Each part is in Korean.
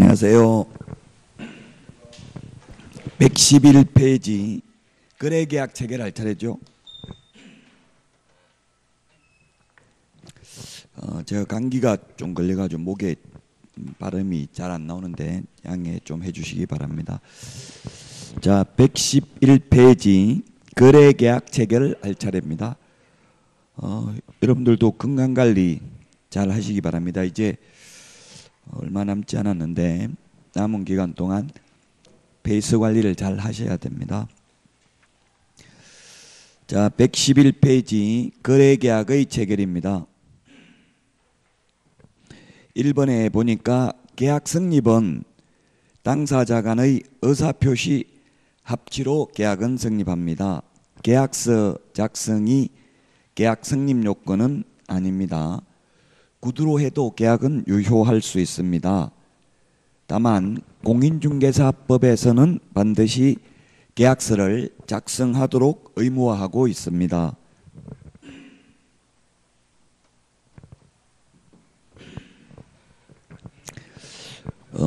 안녕하세요. 111페이지 거래계약 체결할 차례죠. 제가 감기가 좀 걸려가지고 목에 발음이 잘 안 나오는데 양해 좀 해주시기 바랍니다. 자, 111페이지 거래계약 체결할 차례입니다. 여러분들도 건강관리 잘 하시기 바랍니다. 이제 얼마 남지 않았는데 남은 기간 동안 페이스 관리를 잘 하셔야 됩니다. 자, 111페이지 거래계약의 체결입니다. 1번에 보니까 계약 성립은 당사자 간의 의사표시 합치로 계약은 성립합니다. 계약서 작성이 계약 성립 요건은 아닙니다. 구두로 해도 계약은 유효할 수 있습니다. 다만 공인중개사법에서는 반드시 계약서를 작성하도록 의무화하고 있습니다.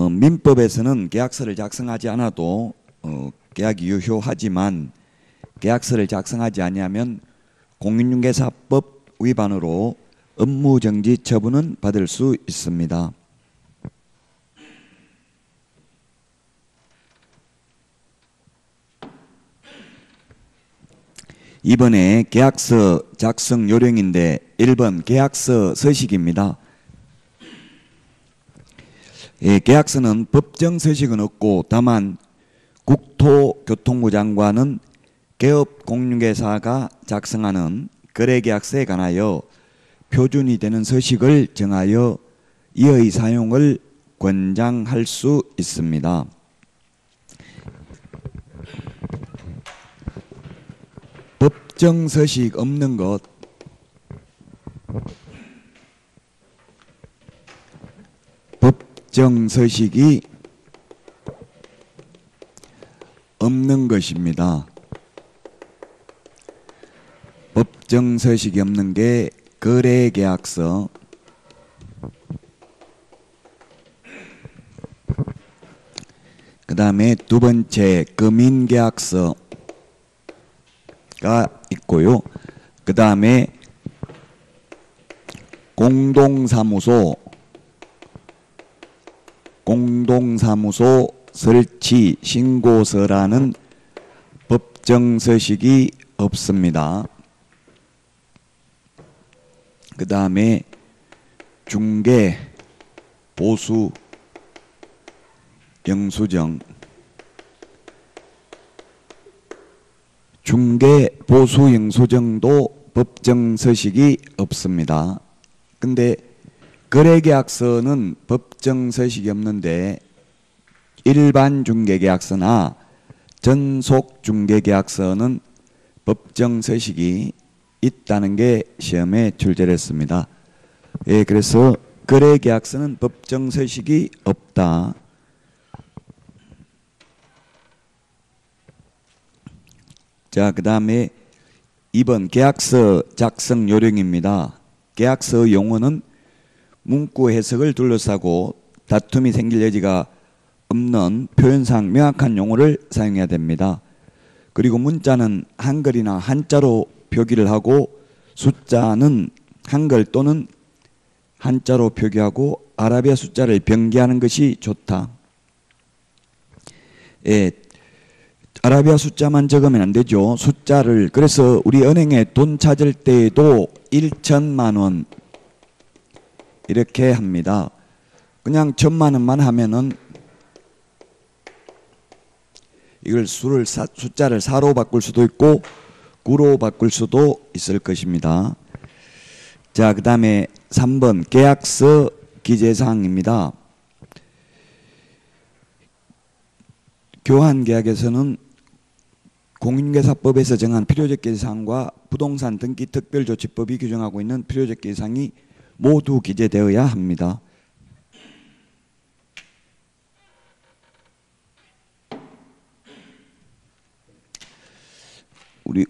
민법에서는 계약서를 작성하지 않아도 계약이 유효하지만 계약서를 작성하지 아니하면 공인중개사법 위반으로 업무정지 처분은 받을 수 있습니다. 이번에 계약서 작성 요령인데 1번 계약서 서식입니다. 계약서는 법정 서식은 없고 다만 국토교통부 장관은 개업공인중개사가 작성하는 거래계약서에 관하여 표준이 되는 서식을 정하여 이의 사용을 권장할 수 있습니다. 법정 서식 없는 것, 법정 서식이 없는 것입니다. 법정 서식이 없는 게 거래계약서, 그 다음에 두 번째 금인계약서가 있고요. 그 다음에 공동사무소 설치 신고서라는 법정 서식이 없습니다. 그 다음에 중개, 보수, 영수증, 중개, 보수, 영수증도 법정 서식이 없습니다. 근데 거래계약서는 법정 서식이 없는데 일반 중개계약서나 전속 중개계약서는 법정 서식이 있다는 게 시험에 출제를 했습니다. 예, 그래서 거래계약서는 법정 서식이 없다. 자, 그 다음에 2번 계약서 작성 요령입니다. 계약서 용어는 문구 해석을 둘러싸고 다툼이 생길 여지가 없는 표현상 명확한 용어를 사용해야 됩니다. 그리고 문자는 한글이나 한자로 표기를 하고 숫자는 한글 또는 한자로 표기하고 아라비아 숫자를 병기하는 것이 좋다. 예, 아라비아 숫자만 적으면 안 되죠. 숫자를, 그래서 우리 은행에 돈 찾을 때에도 1천만 원 이렇게 합니다. 그냥 1,000만 원만 하면은 이걸 숫자를 4로 바꿀 수도 있고 9로 바꿀 수도 있을 것입니다. 자, 그 다음에 3번 계약서 기재사항입니다. 교환계약에서는 공인중개사법에서 정한 필요적 기재사항과 부동산 등기 특별조치법이 규정하고 있는 필요적 기재사항이 모두 기재되어야 합니다.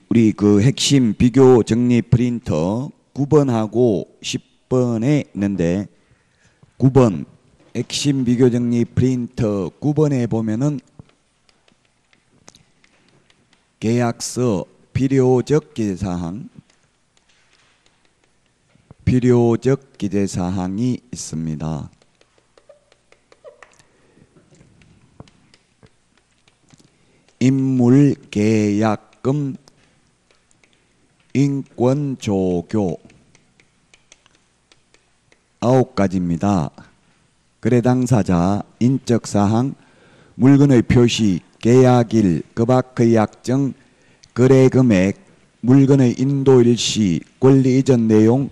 우리 그 핵심 비교 정리 프린터 9번하고 10번에 있는데 9번 핵심 비교정리 프린터 9번에 보면은 계약서 필요적 기재사항이 있습니다. 인물계약금, 인권조교 9가지입니다. 거래 당사자, 인적사항, 물건의 표시, 계약일, 그박의약정, 거래금액, 물건의 인도일시, 권리이전 내용,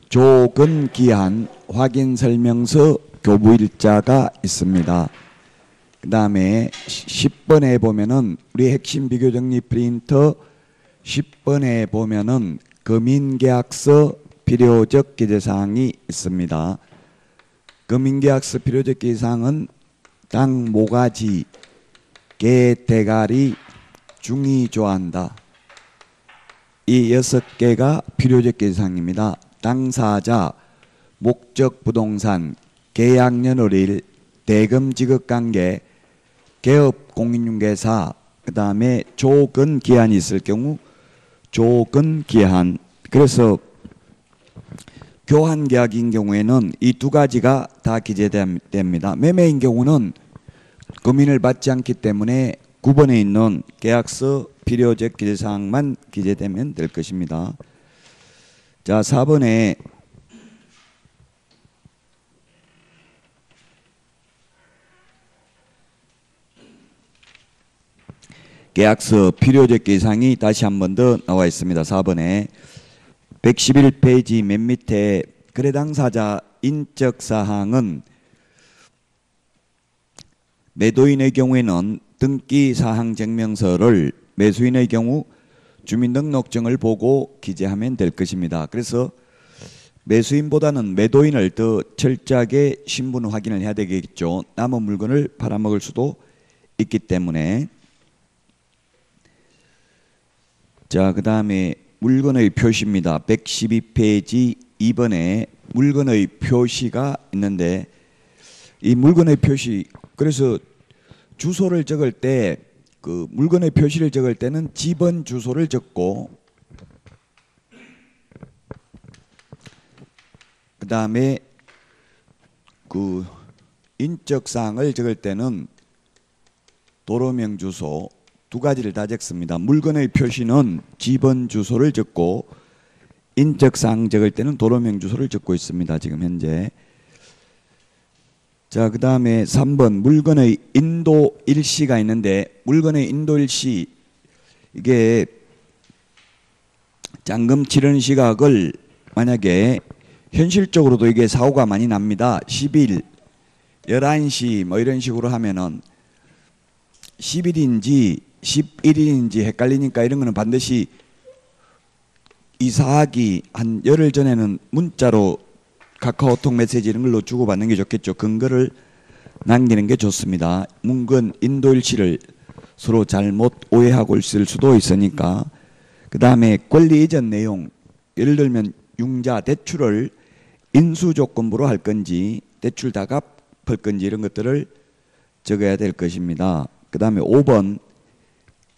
조건기한, 확인설명서, 교부일자가 있습니다. 그 다음에 10번에 보면은 우리 핵심 비교정리 프린터 10번에 보면은 금인계약서 필요적 기재사항이 있습니다. 금인계약서 필요적 기재사항은 땅 모가지, 개 대가리, 중이 좋아한다. 이 6개가 필요적 기재사항입니다. 당사자, 목적 부동산, 계약연월일, 대금 지급관계, 개업 공인중개사, 그 다음에 조건기한이 있을 경우 조건기한. 그래서 교환계약인 경우에는 이 2가지가 다 기재됩니다. 매매인 경우는 금인을 받지 않기 때문에 9번에 있는 계약서 필요적 기재사항만 기재되면 될 것입니다. 자, 4번에 계약서 필요적 기재사항이 다시 한 번 더 나와 있습니다. 4번에 111페이지 맨 밑에 거래 당사자 인적사항은 매도인의 경우에는 등기사항 증명서를, 매수인의 경우 주민등록증을 보고 기재하면 될 것입니다. 그래서 매수인보다는 매도인을 더 철저하게 신분 확인을 해야 되겠죠. 남은 물건을 팔아먹을 수도 있기 때문에. 자, 그 다음에 물건의 표시입니다. 112페이지 2번에 물건의 표시가 있는데, 이 물건의 표시, 그래서 주소를 적을 때, 그 물건의 표시를 적을 때는 집은 주소를 적고, 그 다음에 그 인적사항을 적을 때는 도로명 주소, 2가지를 다 적습니다. 물건의 표시는 집은 주소를 적고, 인적사항 적을 때는 도로명 주소를 적고 있습니다. 지금 현재. 자, 그 다음에 3번 물건의 인도일시가 있는데, 물건의 인도일시, 이게 잔금 치른 시각을 만약에 현실적으로도 이게 사고가 많이 납니다. 10일, 11시 뭐 이런 식으로 하면은 10일인지 11일인지 헷갈리니까 이런 거는 반드시 이사하기 한 열흘 전에는 문자로 카카오톡 메시지 이런 걸로 주고받는 게 좋겠죠. 근거를 남기는 게 좋습니다. 물건 인도일시를 서로 잘못 오해하고 있을 수도 있으니까. 그 다음에 권리 이전 내용, 예를 들면 융자 대출을 인수조건부로 할 건지 대출 다 갚을 건지 이런 것들을 적어야 될 것입니다. 그 다음에 5번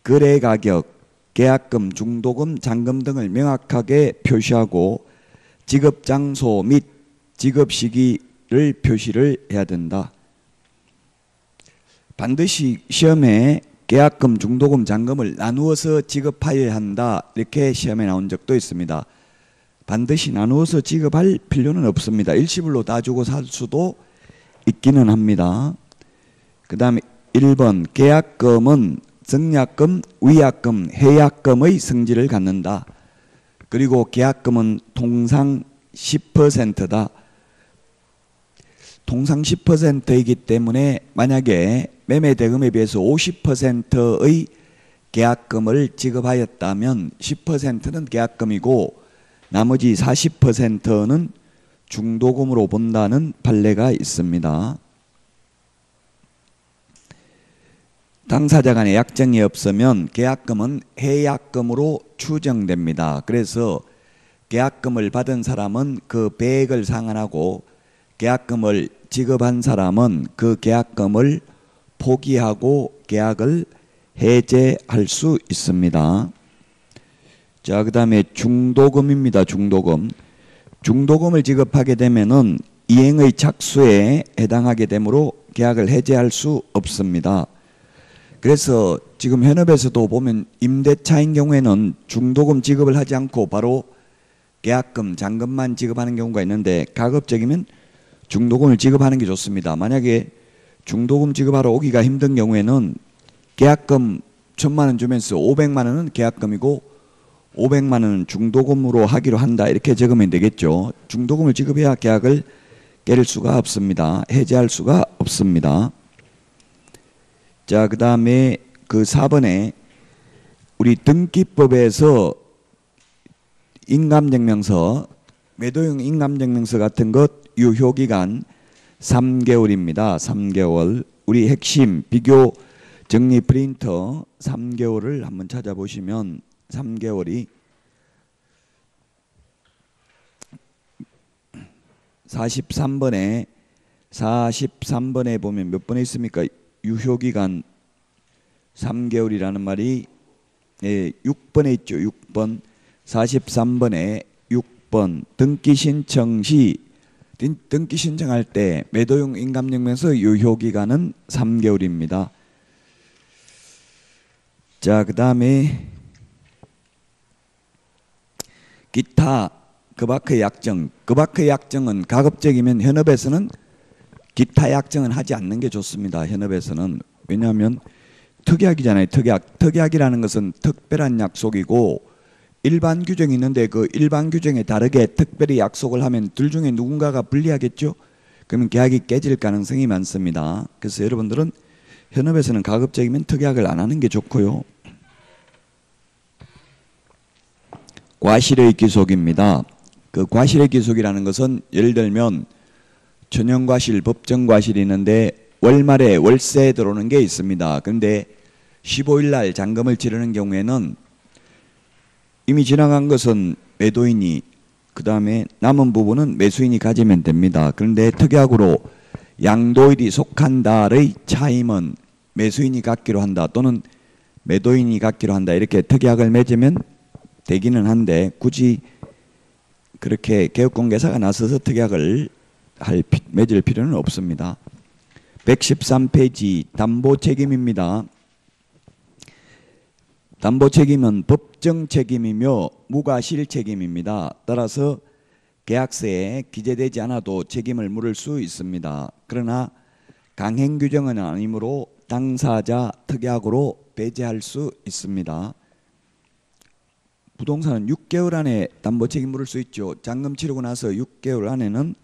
거래가격, 계약금, 중도금, 잔금 등을 명확하게 표시하고 지급장소 및 지급시기를 표시를 해야 된다. 반드시 시험에 계약금, 중도금, 잔금을 나누어서 지급하여야 한다. 이렇게 시험에 나온 적도 있습니다. 반드시 나누어서 지급할 필요는 없습니다. 일시불로 다 주고 살 수도 있기는 합니다. 그 다음에 1번 계약금은 증약금, 위약금, 해약금의 성질을 갖는다. 그리고 계약금은 통상 10%다. 통상 10%이기 때문에 만약에 매매대금에 비해서 50%의 계약금을 지급하였다면 10%는 계약금이고 나머지 40%는 중도금으로 본다는 판례가 있습니다. 당사자 간에 약정이 없으면 계약금은 해약금으로 추정됩니다. 그래서 계약금을 받은 사람은 그 배액을 상환하고 계약금을 지급한 사람은 그 계약금을 포기하고 계약을 해제할 수 있습니다. 자, 그 다음에 중도금입니다. 중도금. 중도금을 지급하게 되면은 이행의 착수에 해당하게 되므로 계약을 해제할 수 없습니다. 그래서 지금 현업에서도 보면 임대차인 경우에는 중도금 지급을 하지 않고 바로 계약금, 잔금만 지급하는 경우가 있는데 가급적이면 중도금을 지급하는 게 좋습니다. 만약에 중도금 지급하러 오기가 힘든 경우에는 계약금 1,000만 원 주면서 500만 원은 계약금이고 500만 원은 중도금으로 하기로 한다 이렇게 적으면 되겠죠. 중도금을 지급해야 계약을 깨를 수가 없습니다. 해제할 수가 없습니다. 자, 그 다음에 그 4번에 우리 등기법에서 인감증명서, 매도용 인감증명서 같은 것 유효기간 3개월입니다. 3개월. 우리 핵심 비교 정리 프린터 3개월을 한번 찾아보시면 3개월이 43번에 보면 몇 번에 있습니까? 유효기간 3개월이라는 말이 6번에 있죠. 6번. 43번에 6번 등기 신청 시 등기 신청할 때 매도용 인감증명서 유효기간은 3개월입니다. 자, 그 다음에 기타 급악의 약정. 급악의 약정은 가급적이면 현업에서는 기타 약정은 하지 않는 게 좋습니다. 현업에서는. 왜냐하면 특약이잖아요. 특약. 특약이라는 것은 특별한 약속이고 일반 규정이 있는데 그 일반 규정에 다르게 특별히 약속을 하면 둘 중에 누군가가 불리하겠죠. 그러면 계약이 깨질 가능성이 많습니다. 그래서 여러분들은 현업에서는 가급적이면 특약을 안 하는 게 좋고요. 과실의 기속입니다. 그 과실의 기속이라는 것은 예를 들면 전형과실, 법정과실이 있는데 월말에 월세 들어오는 게 있습니다. 그런데 15일 날 잔금을 치르는 경우에는 이미 지나간 것은 매도인이, 그 다음에 남은 부분은 매수인이 가지면 됩니다. 그런데 특약으로 양도일이 속한다의 차임은 매수인이 갖기로 한다 또는 매도인이 갖기로 한다 이렇게 특약을 맺으면 되기는 한데 굳이 그렇게 개업공개사가 나서서 특약을 맺을 필요는 없습니다. 113페이지 담보책임입니다. 담보책임은 법정책임이며 무과실책임입니다. 따라서 계약서에 기재되지 않아도 책임을 물을 수 있습니다. 그러나 강행규정은 아니므로 당사자 특약으로 배제할 수 있습니다. 부동산은 6개월 안에 담보책임 물을 수 있죠. 잔금 치르고 나서 6개월 안에는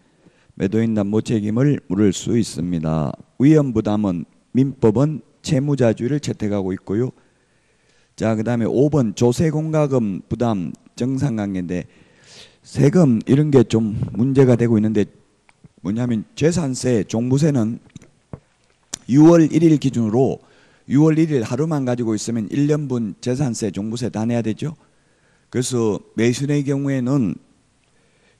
매도인 담보책임을 물을 수 있습니다. 위험부담은 민법은 채무자주의를 채택하고 있고요. 자, 그 다음에 5번 조세공과금 부담 정상관계인데 세금 이런 게 좀 문제가 되고 있는데 뭐냐면 재산세, 종부세는 6월 1일 기준으로 6월 1일 하루만 가지고 있으면 1년분 재산세, 종부세 다 내야 되죠. 그래서 매수인의 경우에는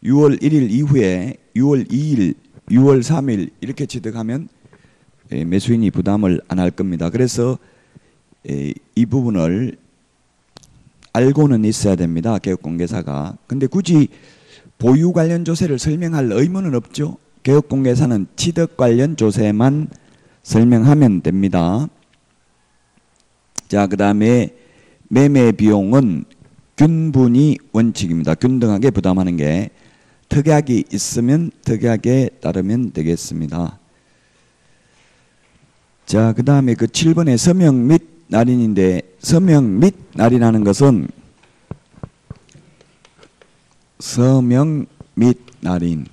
6월 1일 이후에 6월 2일, 6월 3일 이렇게 취득하면 매수인이 부담을 안 할 겁니다. 그래서 이 부분을 알고는 있어야 됩니다. 개업공개사가. 근데 굳이 보유 관련 조세를 설명할 의무는 없죠. 개업공개사는 취득 관련 조세만 설명하면 됩니다. 자, 그 다음에 매매 비용은 균분이 원칙입니다. 균등하게 부담하는 게 특약이 있으면 특약에 따르면 되겠습니다. 자, 그 다음에 그 7번의 서명 및 날인인데 서명 및 날인하는 것은 서명 및 날인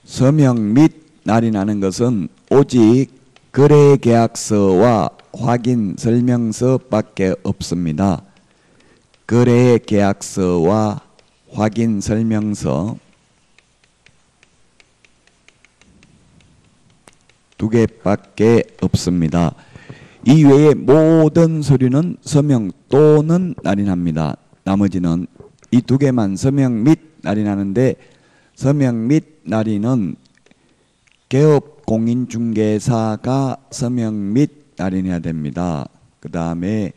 서명 및 날인하는 것은 오직 거래계약서와 확인 설명서밖에 없습니다. 거래계약서와 확인 설명서 두 개밖에 없습니다. 이 외에 모든 서류는 서명 또는 날인합니다. 나머지는 이 두 개만 서명 및 날인하는데 서명 및 날인은 개업 공인중개사가 서명 및 날인해야 됩니다. 그 다음에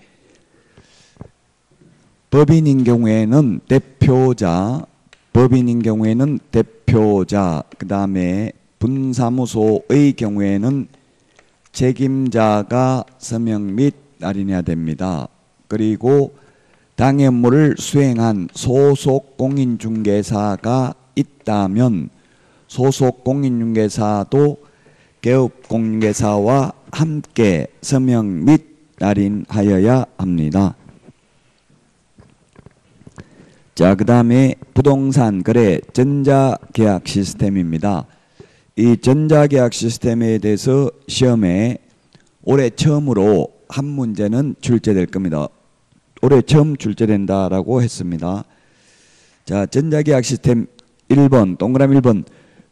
법인인 경우에는 대표자, 그 다음에 분사무소의 경우에는 책임자가 서명 및 날인해야 됩니다. 그리고 당해 업무를 수행한 소속 공인중개사가 있다면 소속 공인중개사도 개업 공인중개사와 함께 서명 및 날인하여야 합니다. 자, 그 다음에 부동산 거래 전자계약 시스템입니다. 이 전자계약 시스템에 대해서 시험에 올해 처음으로 한 문제는 출제될 겁니다. 올해 처음 출제된다라고 했습니다. 자, 전자계약 시스템 1번, 동그라미 1번.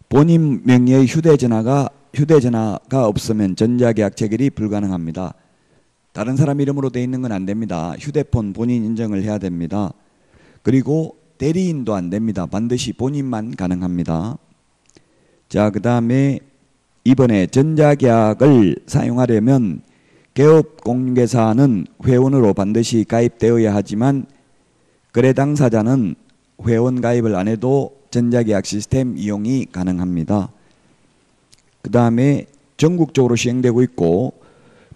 본인 명의의 휴대전화가 없으면 전자계약 체결이 불가능합니다. 다른 사람 이름으로 되어 있는 건 안 됩니다. 휴대폰 본인 인정을 해야 됩니다. 그리고 대리인도 안 됩니다. 반드시 본인만 가능합니다. 자, 그 다음에 이번에 전자계약을 사용하려면 개업 공인중개사는 회원으로 반드시 가입되어야 하지만 거래 당사자는 회원 가입을 안 해도 전자계약 시스템 이용이 가능합니다. 그 다음에 전국적으로 시행되고 있고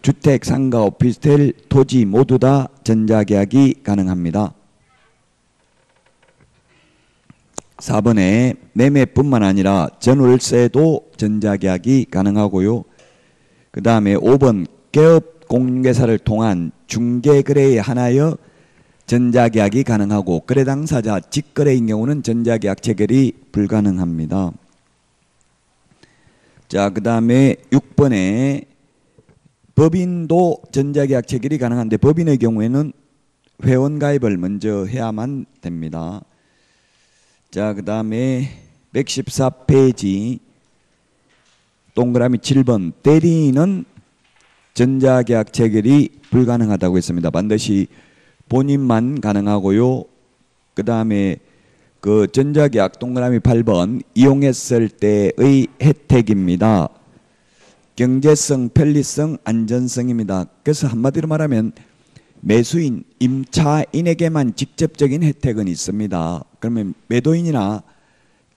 주택, 상가, 오피스텔, 토지 모두 다 전자계약이 가능합니다. 4번에 매매뿐만 아니라 전월세도 전자계약이 가능하고요. 그 다음에 5번 개업 공인중개사를 통한 중개거래에 한하여 전자계약이 가능하고 거래 당사자 직거래인 경우는 전자계약 체결이 불가능합니다. 자, 그 다음에 6번에 법인도 전자계약 체결이 가능한데 법인의 경우에는 회원 가입을 먼저 해야만 됩니다. 자, 그 다음에 114페이지 동그라미 7번 대리인은 전자계약 체결이 불가능하다고 했습니다. 반드시 본인만 가능하고요. 그 다음에 그 전자계약 동그라미 8번 이용했을 때의 혜택입니다. 경제성, 편리성, 안전성입니다. 그래서 한마디로 말하면 매수인, 임차인에게만 직접적인 혜택은 있습니다. 그러면 매도인이나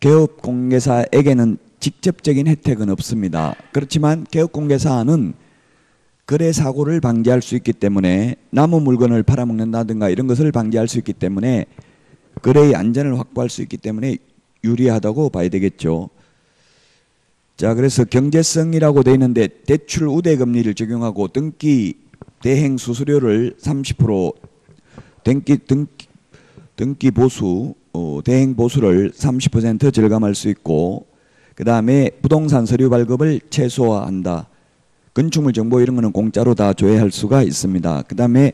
개업공개사에게는 직접적인 혜택은 없습니다. 그렇지만 개업공개사는 거래 사고를 방지할 수 있기 때문에 남은 물건을 팔아먹는다든가 이런 것을 방지할 수 있기 때문에 거래의 안전을 확보할 수 있기 때문에 유리하다고 봐야 되겠죠. 자, 그래서 경제성이라고 되어 있는데 대출 우대금리를 적용하고 등기 대행 수수료를 30% 등기 보수 대행 보수를 30% 절감할 수 있고 그 다음에 부동산 서류 발급을 최소화한다. 건축물 정보 이런 거는 공짜로 다 조회할 수가 있습니다. 그 다음에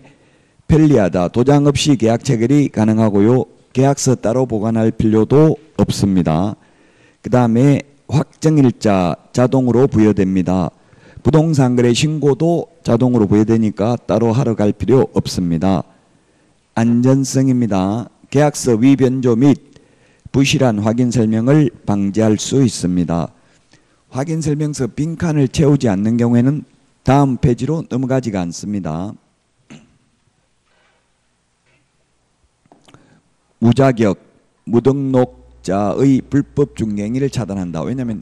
편리하다. 도장 없이 계약 체결이 가능하고요. 계약서 따로 보관할 필요도 없습니다. 그 다음에 확정일자 자동으로 부여됩니다. 부동산 거래 신고도 자동으로 부여되니까 따로 하러 갈 필요 없습니다. 안전성입니다. 계약서 위변조 및 부실한 확인 설명을 방지할 수 있습니다. 확인 설명서 빈칸을 채우지 않는 경우에는 다음 페이지로 넘어가지가 않습니다. 무자격, 무등록자의 불법 중개행위를 차단한다. 왜냐하면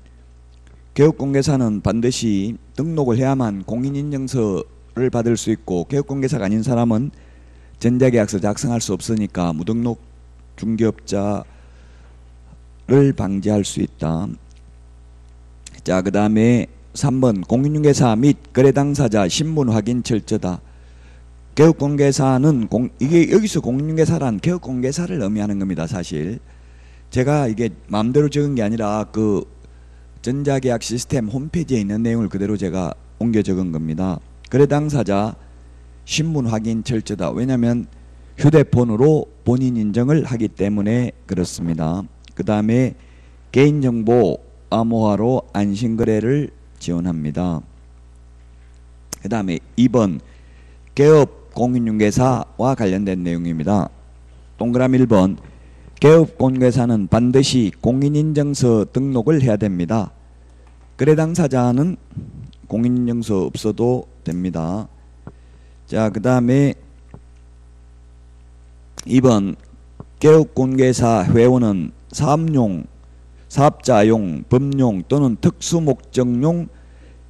개업공개사는 반드시 등록을 해야만 공인인증서를 받을 수 있고 개업공개사가 아닌 사람은 전자계약서 작성할 수 없으니까 무등록 중개업자를 방지할 수 있다. 자, 그 다음에 3번 공인중개사 및 거래 당사자 신분 확인 철저다. 개업공개사는 이게 여기서 공인중개사란 개업공개사를 의미하는 겁니다. 사실 제가 이게 마음대로 적은 게 아니라 그 전자계약 시스템 홈페이지에 있는 내용을 그대로 제가 옮겨 적은 겁니다. 거래 당사자 신분 확인 철저다. 왜냐하면 휴대폰으로 본인 인정을 하기 때문에 그렇습니다. 그 다음에 개인정보 암호화로 안심거래를 지원합니다. 그 다음에 2번 개업 공인중개사와 관련된 내용입니다. 동그라미 1번 개업공개사는 반드시 공인인증서 등록을 해야 됩니다. 거래 당사자는 공인인증서 없어도 됩니다. 자, 그 다음에 2번 개업공개사 회원은 사업용, 사업자용, 법용 또는 특수목적용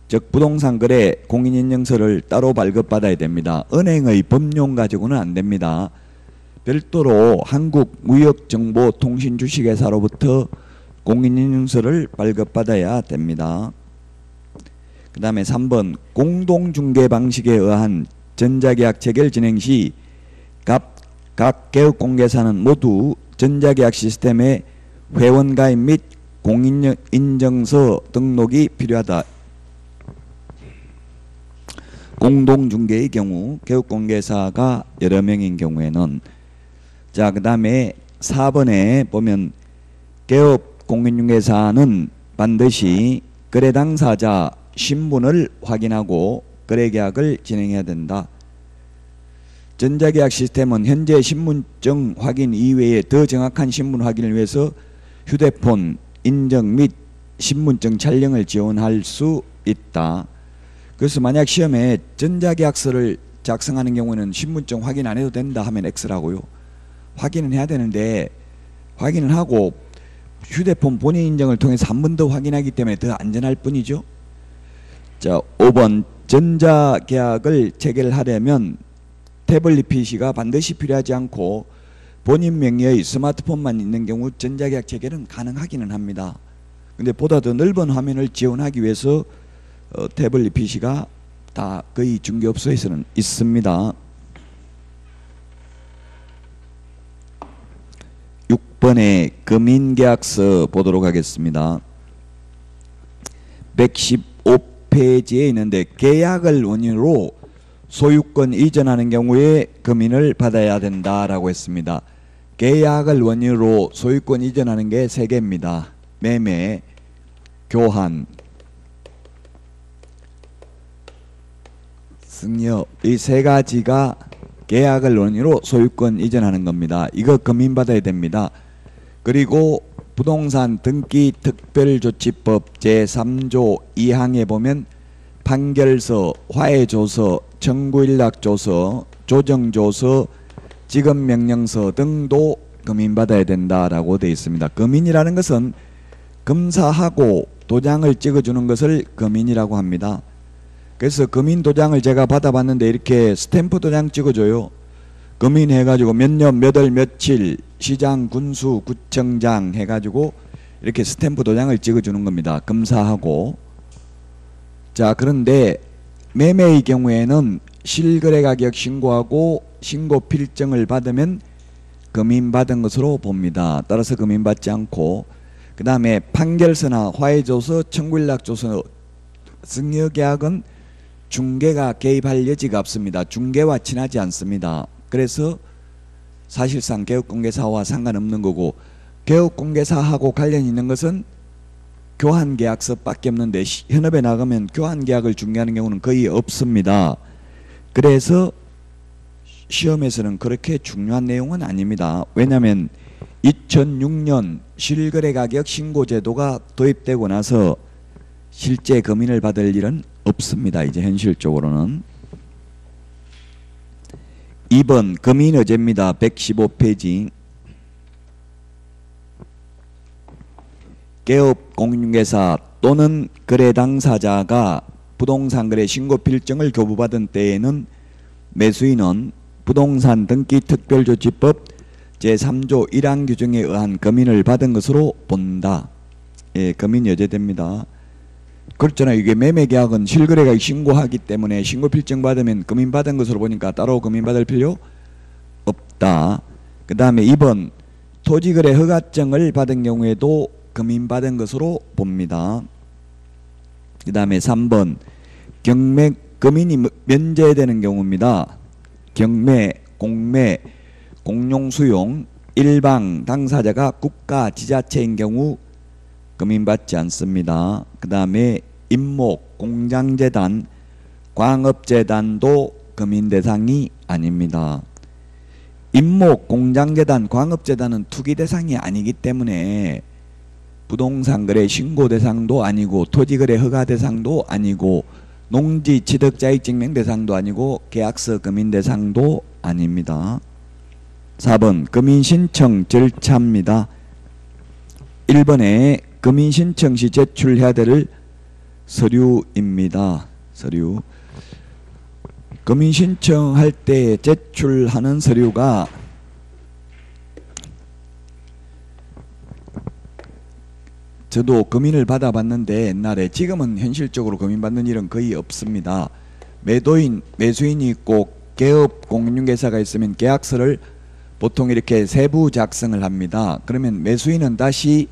즉 부동산 거래 공인인증서를 따로 발급받아야 됩니다. 은행의 법용 가지고는 안 됩니다. 별도로 한국무역정보통신주식회사로부터 공인인증서를 발급받아야 됩니다. 그 다음에 3번 공동중개 방식에 의한 전자계약 체결 진행 시 각 개업공개사는 모두 전자계약 시스템에 회원 가입 및 공인인증서 등록이 필요하다. 공동중개의 경우 개업공개사가 여러 명인 경우에는 자, 그 다음에 4번에 보면 개업공인중개사는 반드시 거래 당사자 신분을 확인하고 거래계약을 진행해야 된다. 전자계약 시스템은 현재 신분증 확인 이외에 더 정확한 신분 확인을 위해서 휴대폰 인증 및 신분증 촬영을 지원할 수 있다. 그래서 만약 시험에 전자계약서를 작성하는 경우는 신분증 확인 안 해도 된다 하면 X라고요. 확인은 해야 되는데 확인을 하고 휴대폰 본인 인증을 통해서 한 번 더 확인하기 때문에 더 안전할 뿐이죠. 자, 5번 전자계약을 체결하려면 태블릿 PC가 반드시 필요하지 않고 본인 명의의 스마트폰만 있는 경우 전자계약 체결은 가능하기는 합니다. 근데 보다 더 넓은 화면을 지원하기 위해서 태블릿 PC가 다 거의 중개업소에서는 있습니다. 6번의 금인계약서 보도록 하겠습니다. 115페이지에 있는데 계약을 원인으로 소유권 이전하는 경우에 금인을 받아야 된다라고 했습니다. 계약을 원인으로 소유권 이전하는 게 3개입니다. 매매, 교환, 승여 이 3가지가 계약을 원인으로 소유권 이전하는 겁니다. 이거 금인받아야 됩니다. 그리고 부동산 등기 특별조치법 제3조 2항에 보면 판결서, 화해조서, 청구일락조서, 조정조서, 지급명령서 등도 금인받아야 된다라고 되어 있습니다. 금인이라는 것은 검사하고 도장을 찍어주는 것을 금인이라고 합니다. 그래서 금인 도장을 제가 받아봤는데 이렇게 스탬프 도장 찍어줘요. 금인 해가지고 몇 년 몇 월 며칠 시장 군수 구청장 해가지고 이렇게 스탬프 도장을 찍어주는 겁니다. 검사하고. 자, 그런데 매매의 경우에는 실거래 가격 신고하고 신고 필증을 받으면 금인받은 것으로 봅니다. 따라서 금인받지 않고 그 다음에 판결서나 화해조서, 청구일락조서, 승여계약은 중개가 개입할 여지가 없습니다. 중개와 친하지 않습니다. 그래서 사실상 개업공개사와 상관없는 거고 개업공개사하고 관련 있는 것은 교환계약서밖에 없는데 현업에 나가면 교환계약을 중개하는 경우는 거의 없습니다. 그래서 시험에서는 그렇게 중요한 내용은 아닙니다. 왜냐하면 2006년 실거래가격 신고제도가 도입되고 나서 실제 금인을 받을 일은 없습니다. 이제 현실적으로는. 2번 금인의제입니다. 115페이지. 개업공인중개사 또는 거래 당사자가 부동산 거래 신고 필증을 교부받은 때에는 매수인은 부동산 등기 특별조치법 제3조 1항 규정에 의한 금인을 받은 것으로 본다. 예, 금인 여제됩니다. 그렇잖아요. 이게 매매계약은 실거래가 신고하기 때문에 신고 필증 받으면 금인받은 것으로 보니까 따로 금인받을 필요 없다. 그 다음에 2번 토지거래 허가증을 받은 경우에도 금인받은 것으로 봅니다. 그 다음에 3번 경매 금인이 면제되는 경우입니다. 경매, 공매, 공용수용, 일방 당사자가 국가 지자체인 경우 금인받지 않습니다. 그 다음에 임목, 공장재단, 광업재단도 금인 대상이 아닙니다. 임목, 공장재단, 광업재단은 투기 대상이 아니기 때문에 부동산 거래 신고 대상도 아니고 토지거래 허가 대상도 아니고 농지 취득자익 증명 대상도 아니고 계약서 금인 대상도 아닙니다. 4번 금인 신청 절차입니다. 1번에 금인 신청 시 제출해야 될 서류입니다. 서류. 금인 신청할 때 제출하는 서류가 저도 금인을 받아봤는데 옛날에, 지금은 현실적으로 금인 받는 일은 거의 없습니다. 매도인, 매수인이 있고 개업 공인중개사가 있으면 계약서를 보통 이렇게 세부 작성을 합니다. 그러면 매수인은 다시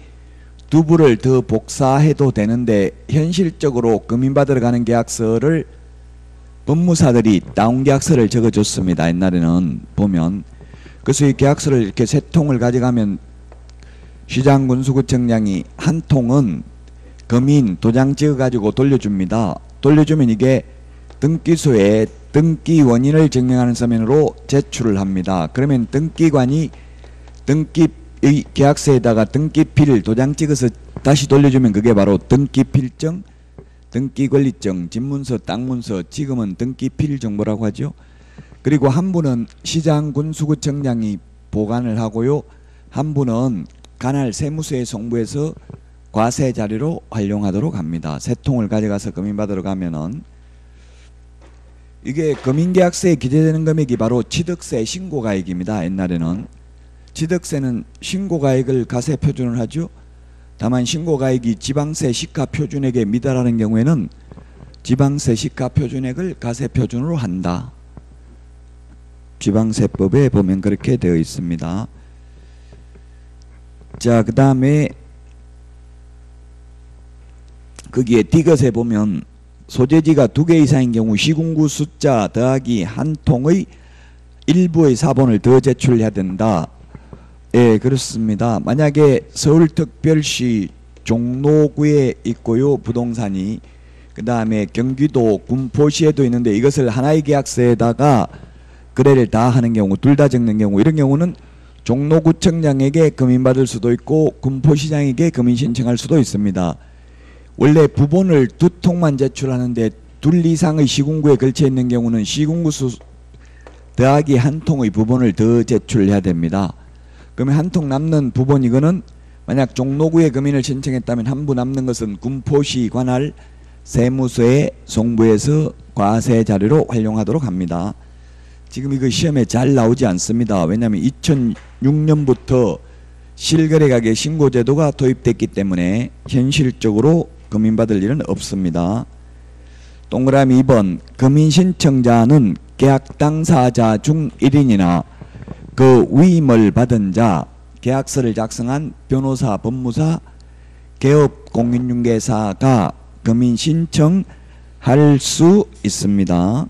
두 부를 더 복사해도 되는데 현실적으로 금인 받으러 가는 계약서를 법무사들이 다운계약서를 적어줬습니다. 옛날에는 보면. 그래서 이 계약서를 이렇게 세 통을 가져가면 시장군수구청장이 한 통은 금인 도장 찍어가지고 돌려줍니다. 돌려주면 이게 등기소에 등기 원인을 증명하는 서면으로 제출을 합니다. 그러면 등기관이 이 계약서에다가 등기필 도장 찍어서 다시 돌려주면 그게 바로 등기필정, 등기권리증, 집문서, 땅문서, 지금은 등기필 정보라고 하죠. 그리고 한 분은 시장군수구청장이 보관을 하고요. 한 분은 관할 세무서에 송부해서 과세 자료로 활용하도록 합니다. 세 통을 가져가서 금인 받으러 가면은 이게 금인계약서에 기재되는 금액이 바로 취득세 신고가액입니다. 옛날에는 취득세는 신고가액을 가세 표준을 하죠. 다만 신고가액이 지방세 시가 표준액에 미달하는 경우에는 지방세 시가 표준액을 가세 표준으로 한다. 지방세법에 보면 그렇게 되어 있습니다. 자, 그 다음에 거기에 디귿에 보면 소재지가 2개 이상인 경우 시군구 숫자 더하기 한 통의 일부의 사본을 더 제출해야 된다. 예, 그렇습니다. 만약에 서울특별시 종로구에 있고요, 부동산이. 그 다음에 경기도 군포시에도 있는데 이것을 하나의 계약서에다가 거래를 다 하는 경우, 둘 다 적는 경우, 이런 경우는 종로구청장에게 금인받을 수도 있고 군포시장에게 금인 신청할 수도 있습니다. 원래 부본을 2통만 제출하는데 둘 이상의 시군구에 걸쳐 있는 경우는 시군구 수 더하기 한 통의 부본을 더 제출해야 됩니다. 그러면 한 통 남는 부본, 이거는 만약 종로구에 금인을 신청했다면 한 부 남는 것은 군포시 관할 세무서에 송부해서 과세 자료로 활용하도록 합니다. 지금 이거 시험에 잘 나오지 않습니다. 왜냐하면 2006년부터 실거래가격 신고제도가 도입됐기 때문에 현실적으로 금인받을 일은 없습니다. 동그라미 2번 금인 신청자는 계약 당사자 중 1인이나 그 위임을 받은 자, 계약서를 작성한 변호사, 법무사, 개업 공인중개사가 금인 신청할 수 있습니다.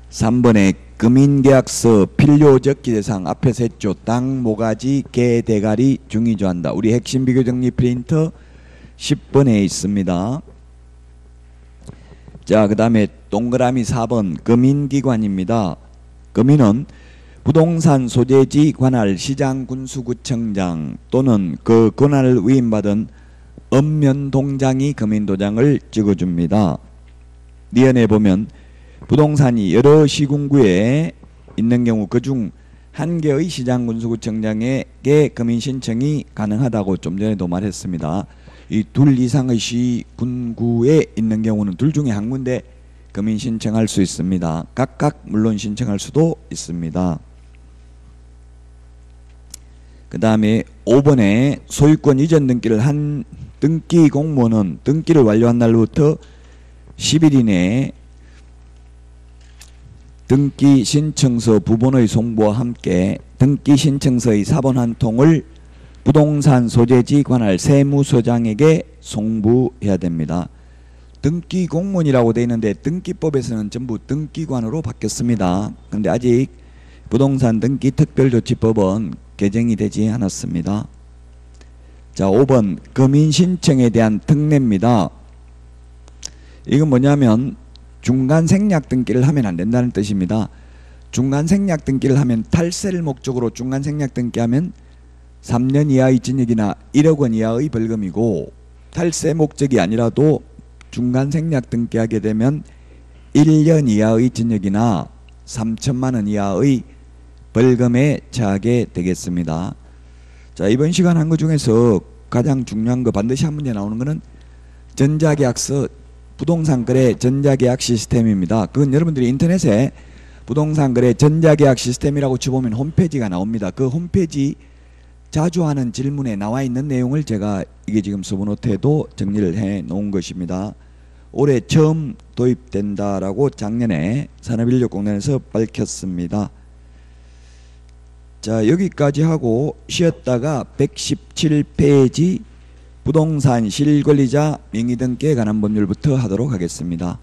3번에 금인계약서 필요적기 대상 앞에서 했죠. 땅, 모가지, 개, 대가리, 중위조한다. 우리 핵심 비교정리 프린터 10번에 있습니다. 자, 그 다음에 동그라미 4번 금인기관입니다. 금인은 부동산 소재지 관할 시장군수구청장 또는 그 권한을 위임받은 읍면동장이 금인도장을 찍어줍니다. 니은에 보면 부동산이 여러 시군구에 있는 경우 그중 한 개의 시장군수구청장에게 금인 신청이 가능하다고 좀 전에도 말했습니다. 이 둘 이상의 시군구에 있는 경우는 둘 중에 한 군데 금인 신청할 수 있습니다. 각각 물론 신청할 수도 있습니다. 그 다음에 5번에 소유권 이전 등기를 한 등기 공무원은 등기를 완료한 날부터 10일 이내에 등기 신청서 부본의 송부와 함께 등기 신청서의 사본 한 통을 부동산 소재지 관할 세무서장에게 송부해야 됩니다. 등기 공무원이라고 되어 있는데 등기법에서는 전부 등기관으로 바뀌었습니다. 그런데 아직 부동산 등기 특별조치법은 개정이 되지 않았습니다. 자, 5번 금인 신청에 대한 특례입니다. 이건 뭐냐면 중간 생략 등기를 하면 안 된다는 뜻입니다. 중간 생략 등기를 하면 탈세를 목적으로 중간 생략 등기하면 3년 이하의 징역이나 1억 원 이하의 벌금이고, 탈세 목적이 아니라도 중간 생략 등기하게 되면 1년 이하의 징역이나 3천만 원 이하의 벌금에 처하게 되겠습니다. 자, 이번 시간 한 거 중에서 가장 중요한 거, 반드시 한 문제 나오는 거는 전자계약서 부동산 거래 전자계약 시스템입니다. 그건 여러분들이 인터넷에 부동산 거래 전자계약 시스템이라고 쳐보면 홈페이지가 나옵니다. 그 홈페이지 자주 하는 질문에 나와 있는 내용을 제가 이게 지금 서브노트에도 정리를 해 놓은 것입니다. 올해 처음 도입된다라고 작년에 산업인력공단에서 밝혔습니다. 자, 여기까지 하고 쉬었다가 117페이지 부동산 실권리자 명의 등기에 관한 법률부터 하도록 하겠습니다.